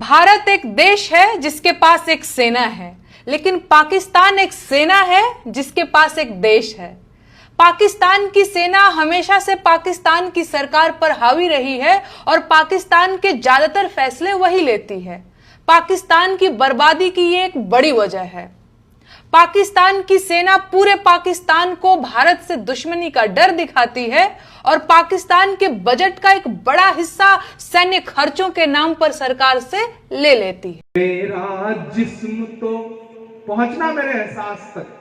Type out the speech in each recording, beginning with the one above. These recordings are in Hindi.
भारत एक देश है जिसके पास एक सेना है, लेकिन पाकिस्तान एक सेना है जिसके पास एक देश है। पाकिस्तान की सेना हमेशा से पाकिस्तान की सरकार पर हावी रही है और पाकिस्तान के ज्यादातर फैसले वही लेती है। पाकिस्तान की बर्बादी की ये एक बड़ी वजह है। पाकिस्तान की सेना पूरे पाकिस्तान को भारत से दुश्मनी का डर दिखाती है और पाकिस्तान के बजट का एक बड़ा हिस्सा सैन्य खर्चों के नाम पर सरकार से ले लेती है। मेरा जिस्म तो पहुंचना मेरे एहसास तक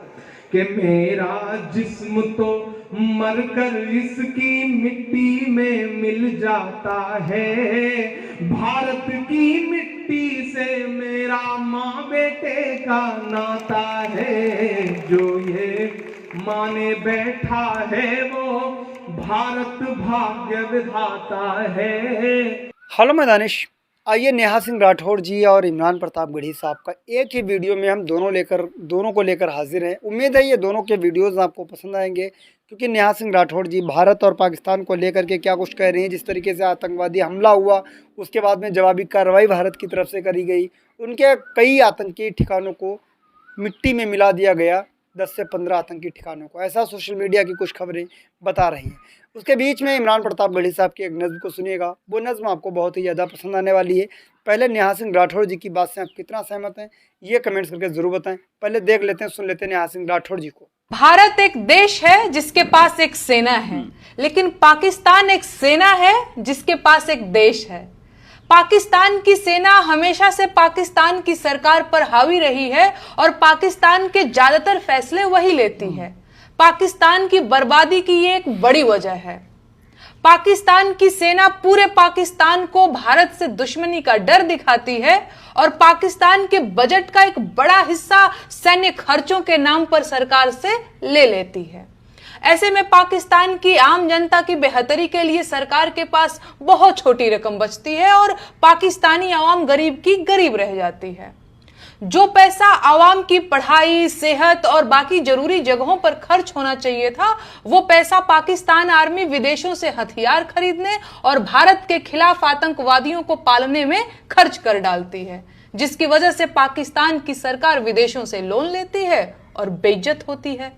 कि मेरा जिस्म तो मरकर इसकी मिट्टी में मिल जाता है। भारत की मिट्टी से मेरा माँ बेटे का नाता है। जो ये माने बैठा है वो भारत भाग्य विधाता है। हेलो मैं दानिश। आइए नेहा सिंह राठौर जी और इमरान प्रताप गढ़ी साहब का एक ही वीडियो में हम दोनों को लेकर हाजिर हैं। उम्मीद है ये दोनों के वीडियोस आपको पसंद आएंगे, क्योंकि नेहा सिंह राठौर जी भारत और पाकिस्तान को लेकर के क्या कुछ कह रही हैं। जिस तरीके से आतंकवादी हमला हुआ उसके बाद में जवाबी कार्रवाई भारत की तरफ से करी गई, उनके कई आतंकी ठिकानों को मिट्टी में मिला दिया गया, 10 से 15 आतंकी ठिकानों को, ऐसा सोशल मीडिया की कुछ खबरें बता रही हैं। उसके बीच में इमरान प्रताप गढ़ी साहब की एक नज़्म को सुनिएगा, वो नज़्म आपको बहुत ही ज़्यादा पसंद आने वाली है। पहले नेहा सिंह राठौर जी की बात से आप कितना सहमत हैं ये कमेंट्स करके ज़रूर बताएं। पहले देख लेते हैं, सुन लेते हैं नेहा सिंह राठौर जी को। भारत एक देश है जिसके पास एक सेना है, लेकिन पाकिस्तान एक सेना है जिसके पास एक देश है। पाकिस्तान की सेना हमेशा से पाकिस्तान की सरकार पर हावी रही है और पाकिस्तान के ज्यादातर फैसले वही लेती है। पाकिस्तान की बर्बादी की ये एक बड़ी वजह है। पाकिस्तान की सेना पूरे पाकिस्तान को भारत से दुश्मनी का डर दिखाती है और पाकिस्तान के बजट का एक बड़ा हिस्सा सैन्य खर्चों के नाम पर सरकार से ले लेती है। ऐसे में पाकिस्तान की आम जनता की बेहतरी के लिए सरकार के पास बहुत छोटी रकम बचती है और पाकिस्तानी आवाम गरीब की गरीब रह जाती है। जो पैसा आवाम की पढ़ाई, सेहत और बाकी जरूरी जगहों पर खर्च होना चाहिए था, वो पैसा पाकिस्तान आर्मी विदेशों से हथियार खरीदने और भारत के खिलाफ आतंकवादियों को पालने में खर्च कर डालती है, जिसकी वजह से पाकिस्तान की सरकार विदेशों से लोन लेती है और बेइज्जत होती है।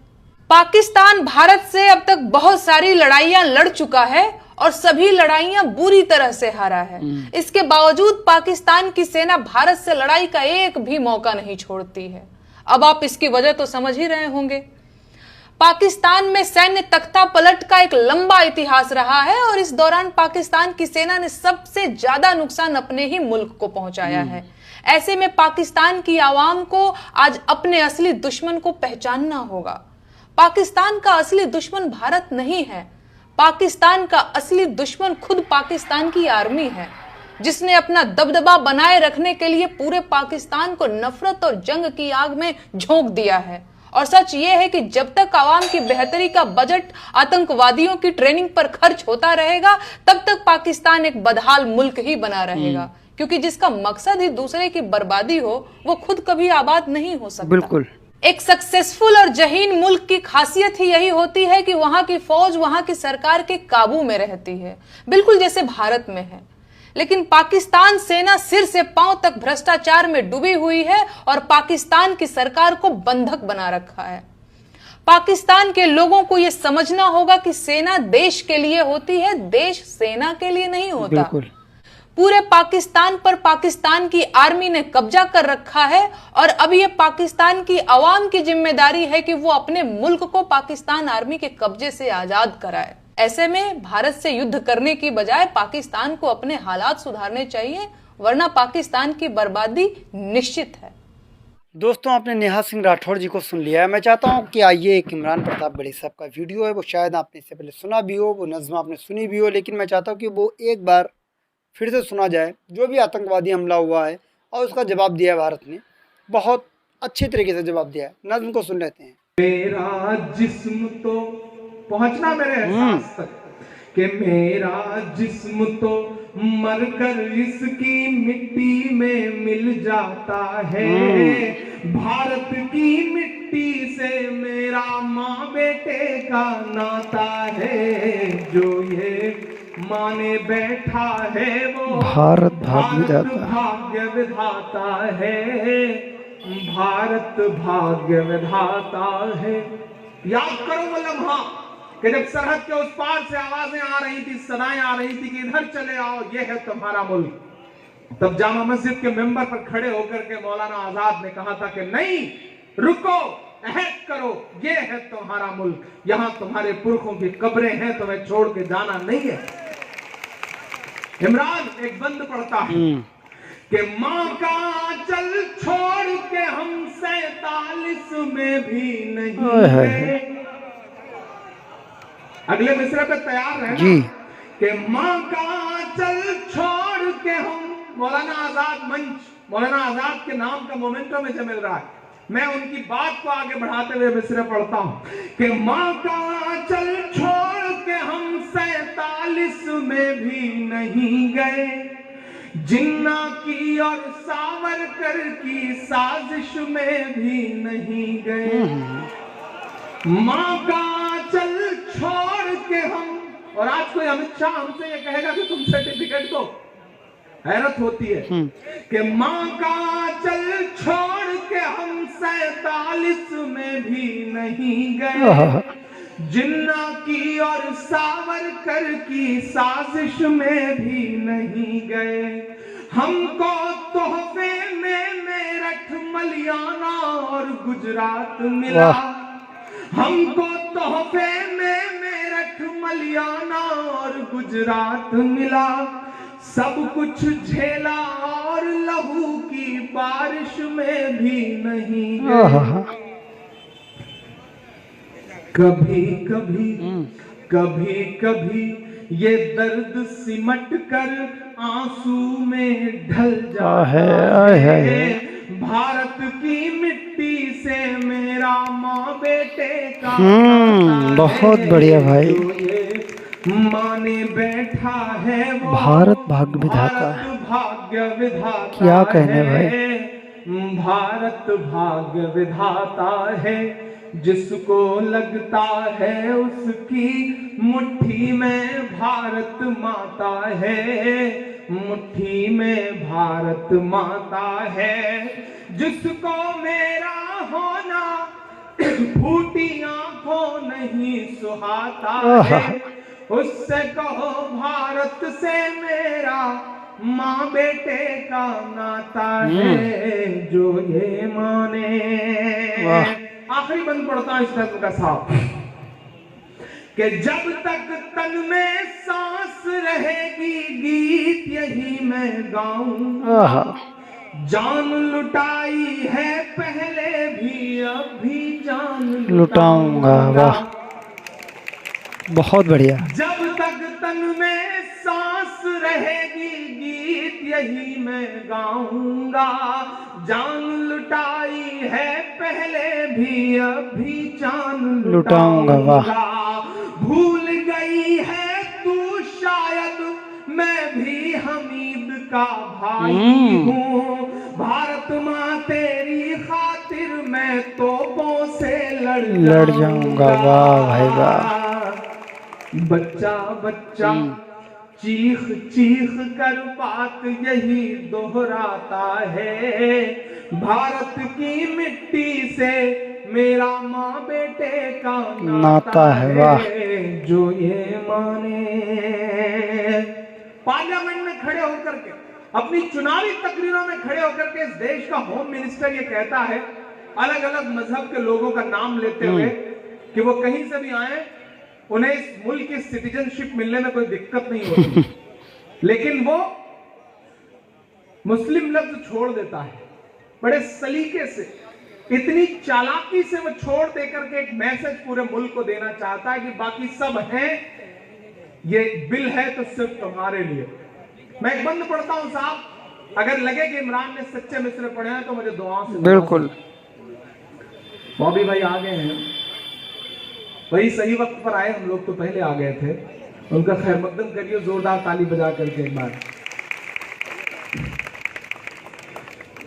पाकिस्तान भारत से अब तक बहुत सारी लड़ाइयां लड़ चुका है और सभी लड़ाइयां बुरी तरह से हारा है। इसके बावजूद पाकिस्तान की सेना भारत से लड़ाई का एक भी मौका नहीं छोड़ती है। अब आप इसकी वजह तो समझ ही रहे होंगे। पाकिस्तान में सैन्य तख्ता पलट का एक लंबा इतिहास रहा है और इस दौरान पाकिस्तान की सेना ने सबसे ज्यादा नुकसान अपने ही मुल्क को पहुंचाया है। ऐसे में पाकिस्तान की आवाम को आज अपने असली दुश्मन को पहचानना होगा। पाकिस्तान का असली दुश्मन भारत नहीं है। पाकिस्तान का असली दुश्मन खुद पाकिस्तान की आर्मी है, जिसने अपना दबदबा बनाए रखने के लिए पूरे पाकिस्तान को नफरत और जंग की आग में झोंक दिया है। और सच ये है कि जब तक आवाम की बेहतरी का बजट आतंकवादियों की ट्रेनिंग पर खर्च होता रहेगा, तब तक पाकिस्तान एक बदहाल मुल्क ही बना रहेगा, क्योंकि जिसका मकसद ही दूसरे की बर्बादी हो, वो खुद कभी आबाद नहीं हो सकता। बिल्कुल। एक सक्सेसफुल और जहीन मुल्क की खासियत ही यही होती है कि वहां की फौज वहां की सरकार के काबू में रहती है, बिल्कुल जैसे भारत में है। लेकिन पाकिस्तान सेना सिर से पांव तक भ्रष्टाचार में डूबी हुई है और पाकिस्तान की सरकार को बंधक बना रखा है। पाकिस्तान के लोगों को यह समझना होगा कि सेना देश के लिए होती है, देश सेना के लिए नहीं होता। बिल्कुल। पूरे पाकिस्तान पर पाकिस्तान की आर्मी ने कब्जा कर रखा है और अब यह पाकिस्तान की आवाम की जिम्मेदारी है कि वो अपने मुल्क को पाकिस्तान आर्मी के कब्जे से आजाद कराए। ऐसे में भारत से युद्ध करने की बजाय पाकिस्तान को अपने हालात सुधारने चाहिए, वरना पाकिस्तान की बर्बादी निश्चित है। दोस्तों, आपने नेहा सिंह राठौर जी को सुन लिया है। मैं चाहता हूँ कि आइए एक इमरान प्रताप गढ़ी साहब का वीडियो है, वो शायद आपने इससे पहले सुना भी हो, वो नज़्म आपने सुनी भी हो, लेकिन मैं चाहता हूँ कि वो एक बार फिर से सुना जाए। जो भी आतंकवादी हमला हुआ है और उसका जवाब दिया है भारत ने, बहुत अच्छे तरीके से जवाब दिया है। नज़्म को सुन लेते हैं। मेरा जिस्म तो पहुंचना मेरे एहसास तक कि मेरा जिस्म तो मरकर इसकी मिट्टी में मिल जाता है। भारत की मिट्टी से मेरा माँ बेटे का नाता है। जो ये माने बैठा है वो भारत भाग्य विधाता। भाग्य विधाता है, भारत भाग्य विधाता है। याद करो वो लम्हा कि जब सरहद के उस पार से आवाजें आ रही थी, सदाएं आ रही थी कि इधर चले आओ, ये है तुम्हारा मुल्क। तब जामा मस्जिद के मेंबर पर खड़े होकर के मौलाना आजाद ने कहा था कि नहीं, रुको, अहद करो, ये है तुम्हारा मुल्क, यहां तुम्हारे पुरखों की कब्रें हैं, तुम्हें छोड़ के जाना नहीं है। इमरान एक बंद पड़ता है कि मां का आंचल छोड़ के हम 47 में भी नहीं गए। अगले मिसरे पे तैयार रहना जी कि मां का आंचल छोड़ के हम, मौलाना आजाद मंच, मौलाना आजाद के नाम का मोमेंटो मुझे मिल रहा है, मैं उनकी बात को आगे बढ़ाते हुए मिसरे पढ़ता हूं कि मां का आंचल छोड़ के हम 47 में भी नहीं गए, जिन्ना की और सावरकर की साजिश में भी नहीं गए। मां का आंचल छोड़ के हम, और आज कोई अमित शाह हमसे ये कहेगा कि तुम सर्टिफिकेट दो, हैरत होती है कि मां का आंचल छोड़ के हम 47 में भी नहीं गए, जिन्ना की और सावरकर की साजिश में भी नहीं गए। हमको तोहफे में मेरठ, मलियाना और गुजरात मिला, हमको तोहफे में मेरठ, मलियाना और गुजरात मिला, सब कुछ झेला और लहू की बारिश में भी नहीं गए। कभी कभी कभी कभी ये दर्द सिमट कर आंसू में ढल जाता है, भारत की मिट्टी से मेरा माँ बेटे का बहुत बढ़िया भाई। माने बैठा है वो भारत भाग्य विधाता है, भाग्य विधाता क्या कहने भाई। भारत भाग्य विधाता है, जिसको लगता है उसकी मुट्ठी में भारत माता है, मुट्ठी में भारत माता है, जिसको मेरा होना फूटी आंखों नहीं सुहाता है, उससे कहो भारत से मेरा माँ बेटे का नाता है, जो ये माने। आखिरी बंद पड़ता है इस धर्म का साफ कि जब तक तन में सांस रहेगी गीत यही मैं गाऊंगा, जान लुटाई है पहले भी अब भी जान लुटाऊंगा। वाह, बहुत बढ़िया। जब तक तन में सांस रहेगी गीत यही मैं गाऊंगा, जान लुटाई है पहले भी अब भी जान लुटाऊंगा। वाह, भूल गई है तू शायद मैं भी हमीद का भाई हूँ, भारत माँ तेरी खातिर मैं तोपों से लड़ जाऊंगा। वाह भाई वाह। बच्चा बच्चा चीख चीख कर बात यही दोहराता है, भारत की मिट्टी से मेरा माँ बेटे का नाता है। वाह, जो ये माने। पार्लियामेंट में खड़े होकर के, अपनी चुनावी तकरीरों में खड़े होकर के इस देश का होम मिनिस्टर ये कहता है, अलग अलग मजहब के लोगों का नाम लेते हुए, कि वो कहीं से भी आए उन्हें इस मुल्क की सिटीजनशिप मिलने में कोई दिक्कत नहीं होती, लेकिन वो मुस्लिम लफ्ज छोड़ देता है बड़े सलीके से, इतनी चालाकी से वो छोड़ देकर के एक मैसेज पूरे मुल्क को देना चाहता है कि बाकी सब हैं, ये बिल है तो सिर्फ तुम्हारे लिए। मैं एक बंद पढ़ता हूं साहब, अगर लगे कि इमरान ने सच्चे मिसरे पढ़े हैं तो मुझे दुआओं से। बिल्कुल, बॉबी भाई आ गए हैं, वही सही वक्त पर आए, हम लोग तो पहले आ गए थे, उनका खैर मकदम करिए जोरदार ताली बजा करके एक बार।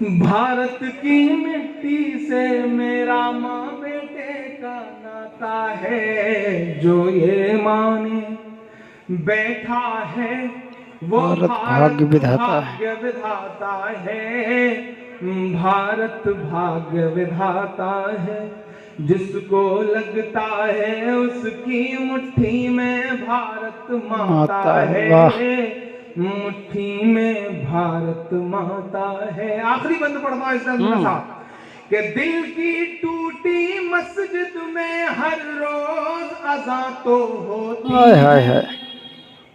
भारत की मिट्टी से मेरा माँ बेटे का नाता है, जो ये माने, बैठा है वो भारत भाग्य विधाता है। भाग्य विधाता है, भारत भाग्य विधाता है। जिसको लगता है उसकी मुट्ठी में भारत माता है, मुट्ठी में भारत माता है। आखिरी बंद पढ़ता हूं इस के साथ कि दिल की टूटी मस्जिद में हर रोज अज़ां तो होती है।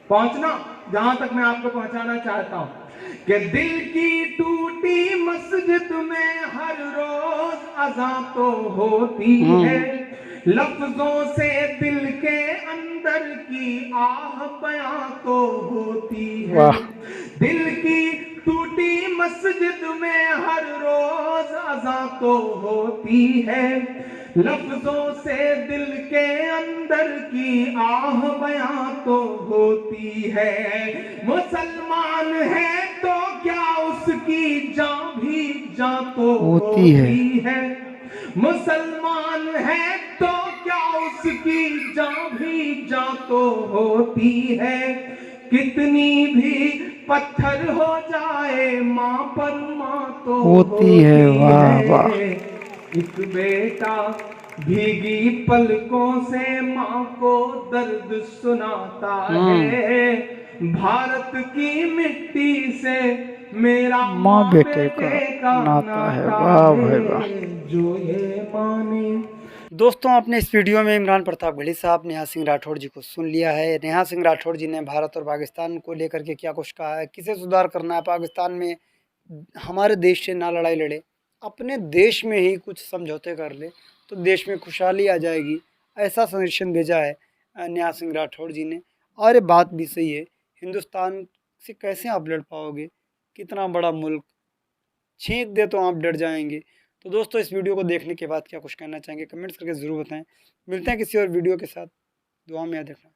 पहुंचना जहां तक मैं आपको पहुंचाना चाहता हूं कि दिल की टूटी मस्जिद में हर रोज अज़ां तो होती है। लफ्जों से दिल के अंदर की आह बयां तो होती है। दिल की टूटी मस्जिद में हर रोज अज़ां तो होती है। लफ्जों से दिल के अंदर की आह बयां तो होती है। मुसलमान है तो क्या उसकी जान भी जान तो होती है। मुसलमान है तो क्या उसकी जान भी जान तो होती है। कितनी भी पत्थर हो जाए माँ पर माँ तो होती है। वाह वाह। एक बेटा भीगी पलकों से माँ को दर्द सुनाता है। भारत की मिट्टी से मेरा माँ बेटे का नाता है। वाह भाई वाह। जो ये माने। दोस्तों, आपने इस वीडियो में इमरान प्रताप गढ़ी साहब नेहा सिंह राठौड़ जी को सुन लिया है। नेहा सिंह राठौड़ जी ने भारत और पाकिस्तान को लेकर के क्या कुछ कहा है, किसे सुधार करना है, पाकिस्तान में हमारे देश से ना लड़ाई लड़े, अपने देश में ही कुछ समझौते कर ले तो देश में खुशहाली आ जाएगी, ऐसा संदेशन भेजा है नेहा सिंह राठौड़ जी ने। और ये बात भी सही है, हिंदुस्तान से कैसे आप लड़ पाओगे, कितना बड़ा मुल्क, छींक दे तो आप डर जाएंगे। तो दोस्तों, इस वीडियो को देखने के बाद क्या कुछ कहना चाहेंगे कमेंट्स करके ज़रूर बताएं। मिलते हैं किसी और वीडियो के साथ, दुआ में याद रखना।